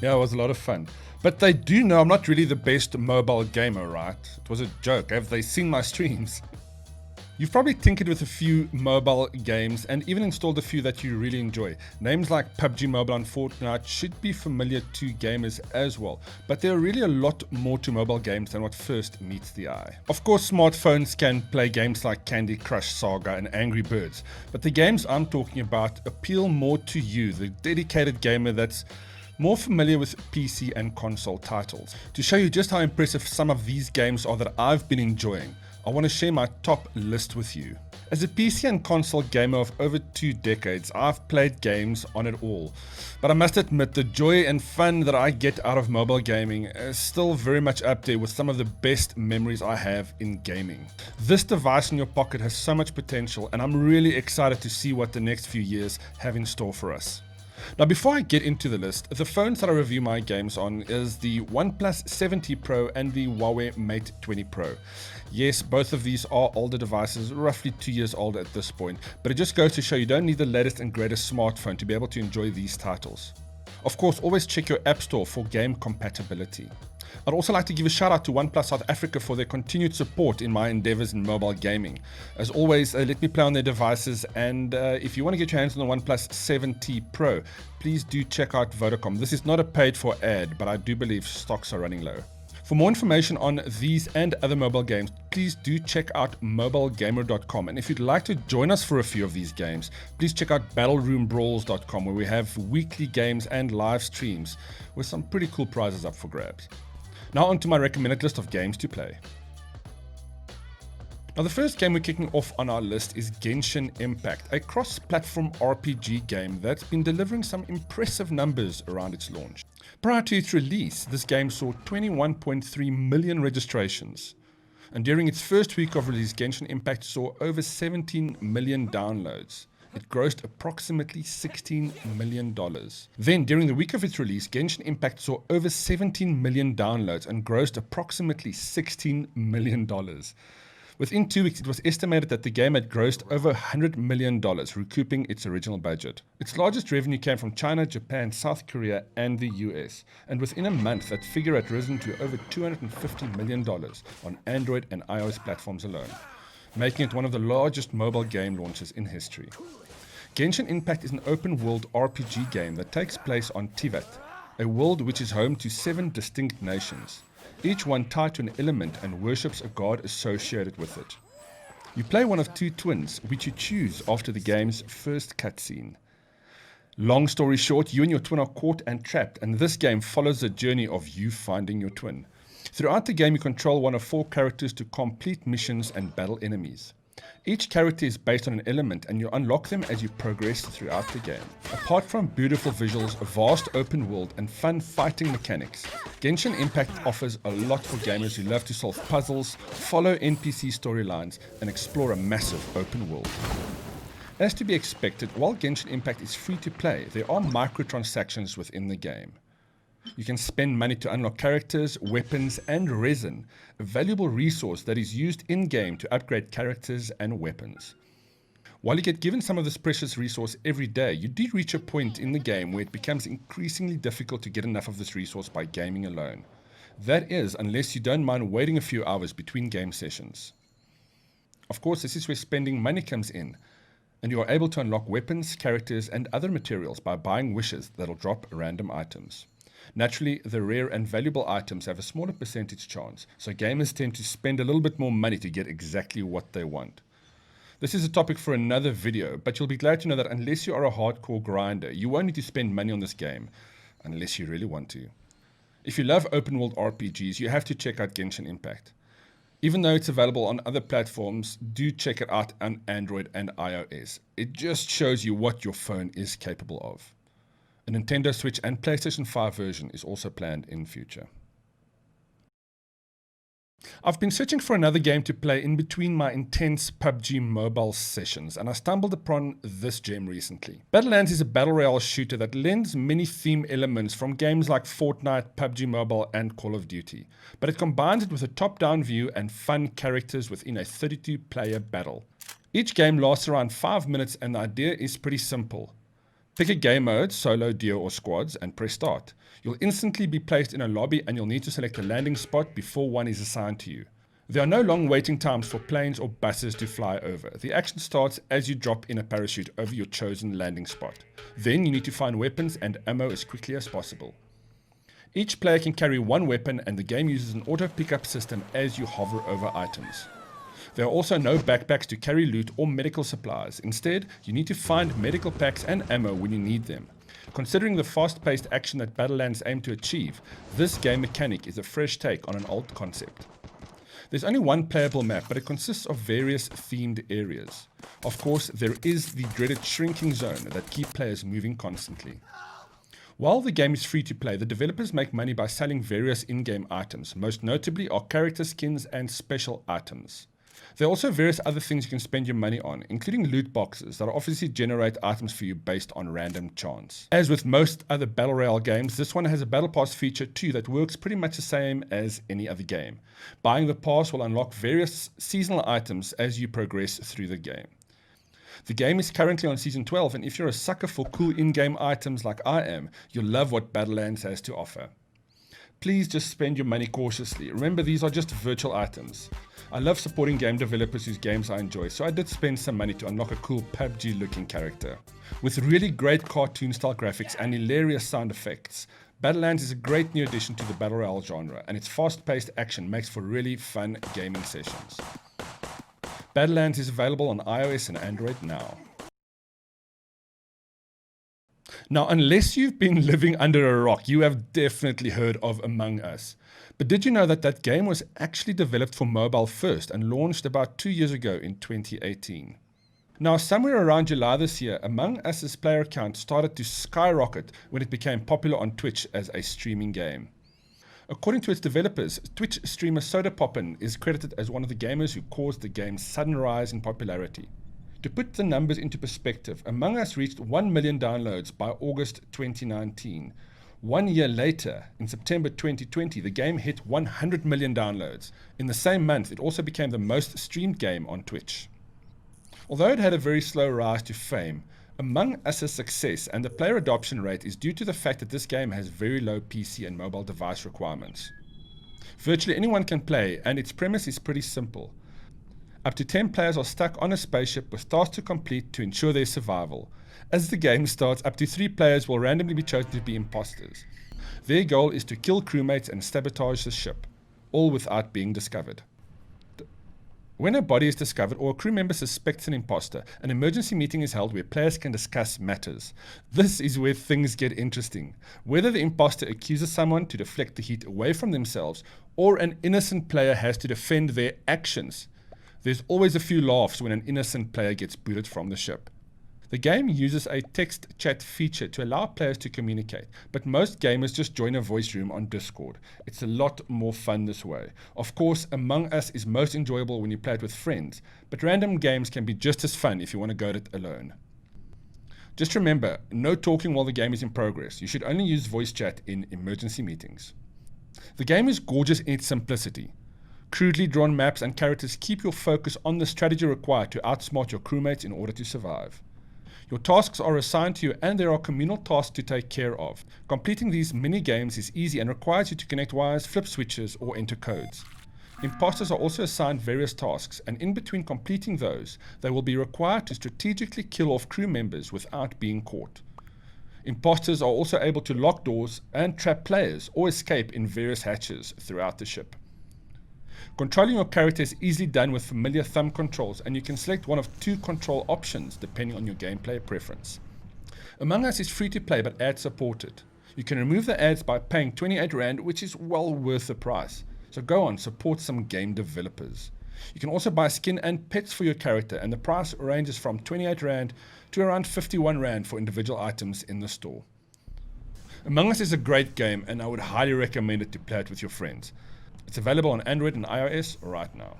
Yeah, it was a lot of fun. But they do know I'm not really the best mobile gamer, right? It was a joke. Have they seen my streams? You've probably tinkered with a few mobile games and even installed a few that you really enjoy. Names like PUBG Mobile and Fortnite should be familiar to gamers as well, but there are really a lot more to mobile games than what first meets the eye. Of course, smartphones can play games like Candy Crush Saga and Angry Birds, but the games I'm talking about appeal more to you, the dedicated gamer that's more familiar with PC and console titles. To show you just how impressive some of these games are that I've been enjoying, I want to share my top list with you. As a PC and console gamer of over 2 decades, I've played games on it all. But I must admit, the joy and fun that I get out of mobile gaming is still very much up there with some of the best memories I have in gaming. This device in your pocket has so much potential, and I'm really excited to see what the next few years have in store for us. Now, before I get into the list, the phones that I review my games on is the OnePlus 7T Pro and the Huawei Mate 20 Pro. Yes, both of these are older devices, roughly 2 years old at this point, but it just goes to show you don't need the latest and greatest smartphone to be able to enjoy these titles. Of course, always check your app store for game compatibility. I'd also like to give a shout out to OnePlus South Africa for their continued support in my endeavors in mobile gaming. As always, let me play on their devices, and if you want to get your hands on the OnePlus 7T Pro, please do check out Vodacom. This is not a paid for ad, but I do believe stocks are running low. For more information on these and other mobile games, please do check out MobileGamer.com. And if you'd like to join us for a few of these games, please check out BattleRoomBrawls.com, where we have weekly games and live streams with some pretty cool prizes up for grabs. Now onto my recommended list of games to play. Now the first game we're kicking off on our list is Genshin Impact, a cross-platform RPG game that's been delivering some impressive numbers around its launch. Prior to its release, this game saw 21.3 million registrations. And during its first week of release, Genshin Impact saw over 17 million downloads. It grossed approximately $16 million. Then, during the week of its release, Genshin Impact saw over 17 million downloads and grossed approximately $16 million. Within 2 weeks, it was estimated that the game had grossed over $100 million, recouping its original budget. Its largest revenue came from China, Japan, South Korea, and the US. And within a month, that figure had risen to over $250 million on Android and iOS platforms alone, making it one of the largest mobile game launches in history. Genshin Impact is an open-world RPG game that takes place on Tivat, a world which is home to 7 distinct nations, each one tied to an element and worships a god associated with it. You play one of 2 twins, which you choose after the game's first cutscene. Long story short, you and your twin are caught and trapped, and this game follows the journey of you finding your twin. Throughout the game, you control one of 4 characters to complete missions and battle enemies. Each character is based on an element, and you unlock them as you progress throughout the game. Apart from beautiful visuals, a vast open world, and fun fighting mechanics, Genshin Impact offers a lot for gamers who love to solve puzzles, follow NPC storylines, and explore a massive open world. As to be expected, while Genshin Impact is free to play, there are microtransactions within the game. You can spend money to unlock characters, weapons, and resin, a valuable resource that is used in-game to upgrade characters and weapons. While you get given some of this precious resource every day, you do reach a point in the game where it becomes increasingly difficult to get enough of this resource by gaming alone. That is, unless you don't mind waiting a few hours between game sessions. Of course, this is where spending money comes in, and you are able to unlock weapons, characters, and other materials by buying wishes that'll drop random items. Naturally, the rare and valuable items have a smaller percentage chance, so gamers tend to spend a little bit more money to get exactly what they want. This is a topic for another video, but you'll be glad to know that unless you are a hardcore grinder, you won't need to spend money on this game, unless you really want to. If you love open world RPGs, you have to check out Genshin Impact. Even though it's available on other platforms, do check it out on Android and iOS. It just shows you what your phone is capable of. A Nintendo Switch and PlayStation 5 version is also planned in future. I've been searching for another game to play in between my intense PUBG mobile sessions, and I stumbled upon this gem recently. Battlelands is a battle royale shooter that lends many theme elements from games like Fortnite, PUBG Mobile, and Call of Duty, but it combines it with a top-down view and fun characters within a 32-player battle. Each game lasts around 5 minutes, and the idea is pretty simple. Pick a game mode, solo, duo or squads, and press start. You'll instantly be placed in a lobby and you'll need to select a landing spot before one is assigned to you. There are no long waiting times for planes or buses to fly over. The action starts as you drop in a parachute over your chosen landing spot. Then you need to find weapons and ammo as quickly as possible. Each player can carry one weapon and the game uses an auto pickup system as you hover over items. There are also no backpacks to carry loot or medical supplies. Instead, you need to find medical packs and ammo when you need them. Considering the fast-paced action that Battlelands aim to achieve, this game mechanic is a fresh take on an old concept. There's only one playable map, but it consists of various themed areas. Of course, there is the dreaded shrinking zone that keeps players moving constantly. While the game is free to play, the developers make money by selling various in-game items. Most notably are character skins and special items. There are also various other things you can spend your money on, including loot boxes that obviously generate items for you based on random chance. As with most other Battle Royale games, this one has a Battle Pass feature too that works pretty much the same as any other game. Buying the pass will unlock various seasonal items as you progress through the game. The game is currently on Season 12, and if you're a sucker for cool in-game items like I am, you'll love what Battlelands has to offer. Please just spend your money cautiously. Remember, these are just virtual items. I love supporting game developers whose games I enjoy, so I did spend some money to unlock a cool PUBG looking character. With really great cartoon style graphics and hilarious sound effects, Battlelands is a great new addition to the Battle Royale genre, and its fast-paced action makes for really fun gaming sessions. Battlelands is available on iOS and Android now. Now, unless you've been living under a rock, you have definitely heard of Among Us. But did you know that that game was actually developed for mobile first and launched about 2 years ago in 2018? Now, somewhere around July this year, Among Us's player count started to skyrocket when it became popular on Twitch as a streaming game. According to its developers, Twitch streamer Sodapoppin is credited as one of the gamers who caused the game's sudden rise in popularity. To put the numbers into perspective, Among Us reached 1 million downloads by August 2019. 1 year later, in September 2020, the game hit 100 million downloads. In the same month, it also became the most streamed game on Twitch. Although it had a very slow rise to fame, Among Us's success and the player adoption rate is due to the fact that this game has very low PC and mobile device requirements. Virtually anyone can play, and its premise is pretty simple. Up to 10 players are stuck on a spaceship with tasks to complete to ensure their survival. As the game starts, up to 3 players will randomly be chosen to be imposters. Their goal is to kill crewmates and sabotage the ship, all without being discovered. When a body is discovered or a crew member suspects an imposter, an emergency meeting is held where players can discuss matters. This is where things get interesting. Whether the imposter accuses someone to deflect the heat away from themselves, or an innocent player has to defend their actions. There's always a few laughs when an innocent player gets booted from the ship. The game uses a text chat feature to allow players to communicate, but most gamers just join a voice room on Discord. It's a lot more fun this way. Of course, Among Us is most enjoyable when you play it with friends, but random games can be just as fun if you want to go at it alone. Just remember, no talking while the game is in progress. You should only use voice chat in emergency meetings. The game is gorgeous in its simplicity. Crudely drawn maps and characters keep your focus on the strategy required to outsmart your crewmates in order to survive. Your tasks are assigned to you and there are communal tasks to take care of. Completing these mini-games is easy and requires you to connect wires, flip switches, or enter codes. Imposters are also assigned various tasks, and in between completing those, they will be required to strategically kill off crew members without being caught. Imposters are also able to lock doors and trap players or escape in various hatches throughout the ship. Controlling your character is easily done with familiar thumb controls, and you can select one of 2 control options depending on your gameplay preference. Among Us is free to play but ad supported. You can remove the ads by paying 28 Rand, which is well worth the price. So go on, support some game developers. You can also buy skin and pets for your character, and the price ranges from 28 Rand to around 51 Rand for individual items in the store. Among Us is a great game, and I would highly recommend it to play it with your friends. It's available on Android and iOS right now.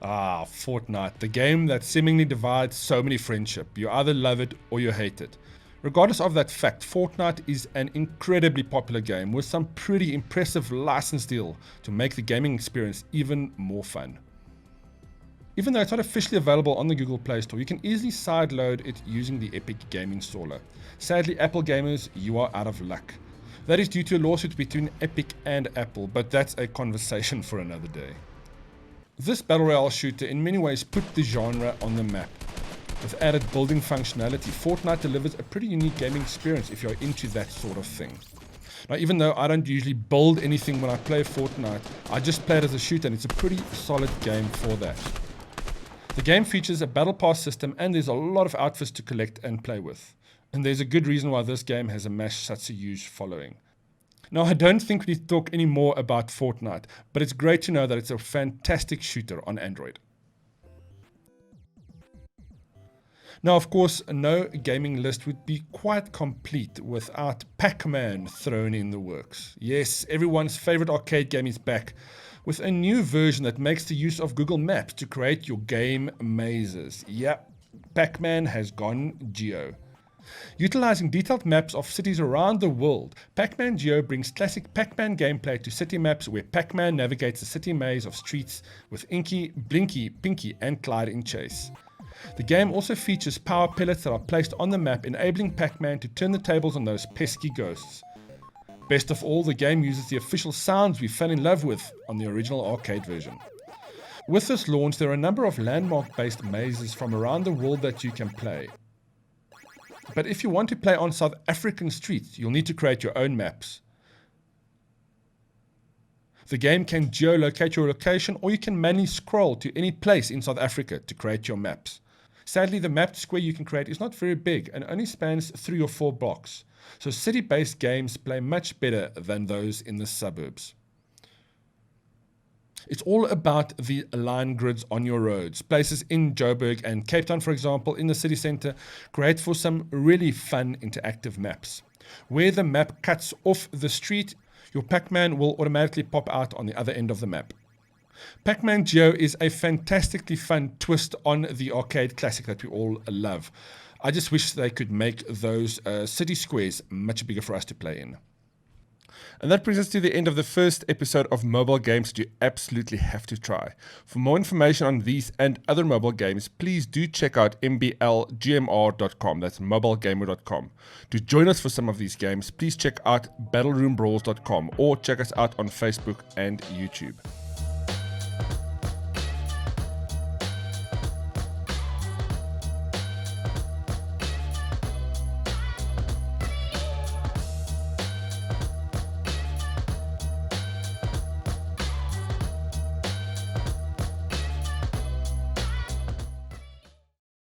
Fortnite, the game that seemingly divides so many friendships. You either love it or you hate it. Regardless of that fact, Fortnite is an incredibly popular game with some pretty impressive license deal to make the gaming experience even more fun. Even though it's not officially available on the Google Play Store, you can easily sideload it using the Epic Game Installer. Sadly, Apple gamers, you are out of luck. That is due to a lawsuit between Epic and Apple, but that's a conversation for another day. This Battle Royale shooter in many ways put the genre on the map. With added building functionality, Fortnite delivers a pretty unique gaming experience if you're into that sort of thing. Now, even though I don't usually build anything when I play Fortnite, I just play it as a shooter and it's a pretty solid game for that. The game features a battle pass system and there's a lot of outfits to collect and play with. And there's a good reason why this game has amassed such a huge following. Now, I don't think we need to talk any more about Fortnite, but it's great to know that it's a fantastic shooter on Android. Now, of course, no gaming list would be quite complete without PacMan thrown in the works. Yes, everyone's favorite arcade game is back, with a new version that makes the use of Google Maps to create your game mazes. Yep, PacMan has gone Geo. Utilizing detailed maps of cities around the world, PacMan Geo brings classic PacMan gameplay to city maps where PacMan navigates the city maze of streets with Inky, Blinky, Pinky and Clyde in chase. The game also features power pellets that are placed on the map, enabling PacMan to turn the tables on those pesky ghosts. Best of all, the game uses the official sounds we fell in love with on the original arcade version. With this launch, there are a number of landmark-based mazes from around the world that you can play. But if you want to play on South African streets, you'll need to create your own maps. The game can geolocate your location, or you can manually scroll to any place in South Africa to create your maps. Sadly, the mapped square you can create is not very big and only spans 3 or 4 blocks, so city-based games play much better than those in the suburbs. It's all about the line grids on your roads. Places in Joburg and Cape Town, for example, in the city centre, great for some really fun interactive maps. Where the map cuts off the street, your PacMan will automatically pop out on the other end of the map. PacMan Geo is a fantastically fun twist on the arcade classic that we all love. I just wish they could make those city squares much bigger for us to play in. And that brings us to the end of the first episode of mobile games that you absolutely have to try. For more information on these and other mobile games, please do check out MBLGMR.com. That's MobileGamer.com. To join us for some of these games, please check out BattleRoomBrawls.com or check us out on Facebook and YouTube.